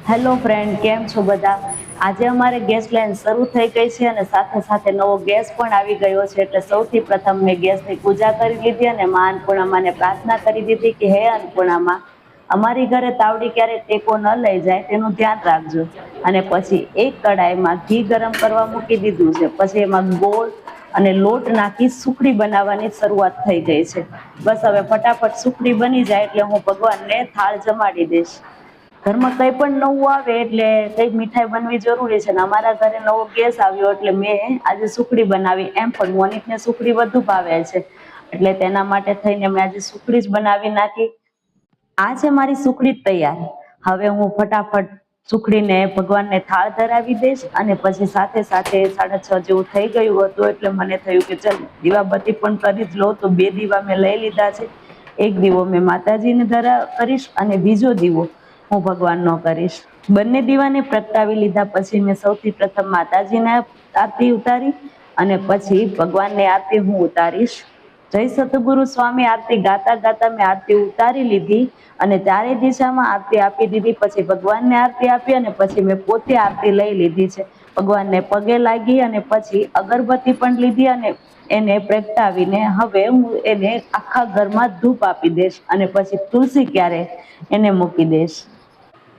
Hello friend, કેમ છો બધા? આજે અમારે ગેસ લાઈન શરૂ થઈ ગઈ છે અને સાથે સાથે નવો ગેસ પણ આવી ગયો છે. એટલે સૌથી પ્રથમ મેં ગેસની પૂજા કરી લીધી અને મા અન્નપૂર્ણામાને પ્રાર્થના કરી દીધી કે હે અન્નપૂર્ણામા, અમારી ઘરે તાવડી ક્યારે ટેકો ન લઈ જાય તેનું ધ્યાન રાખજો. અને પછી એક કડાઈમાં ઘી ગરમ કરવા મૂકી દીધું છે. પછી એમાં ગોળ અને લોટ નાખી સુખડી બનાવવાની શરૂઆત થઈ ગઈ છે. બસ હવે ફટાફટ સુખડી બની જાય એટલે હું ભગવાનને થાળ જમાડી દઈશ. ઘરમાં કંઈ પણ નવું આવે એટલે કંઈક મીઠાઈ બનવી જરૂરી છે ને અમારા ઘરે નવો ગેસ આવ્યો એટલે મેં આજે સુખડી બનાવી. એમ પણ મોનિકને સુખડી વધુ ભાવે છે એટલે તેના માટે થઈને મેં આજે સુખડી જ બનાવી નાખી. આ છે મારી સુખડી તૈયાર. હવે હું ફટાફટ સુખડીને ભગવાનને થાળ ધરાવી દઈશ અને પછી સાથે સાથે 6:30 જેવું થઈ ગયું હતું એટલે મને થયું કે ચાલ દીવાબત્તી પણ કરી જ લો. તો 2 દીવા મેં લઈ લીધા છે. એક દીવો મેં માતાજીને કરીશ અને બીજો દીવો હું ભગવાનનો કરીશ. બંને દીવાને પ્રગટાવી લીધા પછી મેં સૌથી પ્રથમ માતાજીને આરતી ઉતારી અને પછી ભગવાનની આરતી હું ઉતારીશ. જય સતગુરુ સ્વામી આરતી ગાતા ગાતા મેં આરતી ઉતારી લીધી અને ચારે દિશામાં આરતી આપી દીધી. પછી ભગવાનને આરતી આપી અને પછી મેં પોતે આરતી લઈ લીધી છે. ભગવાનને પગે લાગી અને પછી અગરબત્તી પણ લીધી અને એને પ્રગટાવીને હવે હું એને આખા ઘરમાં ધૂપ આપી દઈશ અને પછી તુલસી ક્યારે એને મૂકી દઈશ.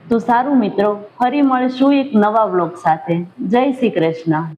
તો સારું મિત્રો, ફરી મળશું એક નવા વ્લોગ સાથે. જય શ્રી કૃષ્ણ.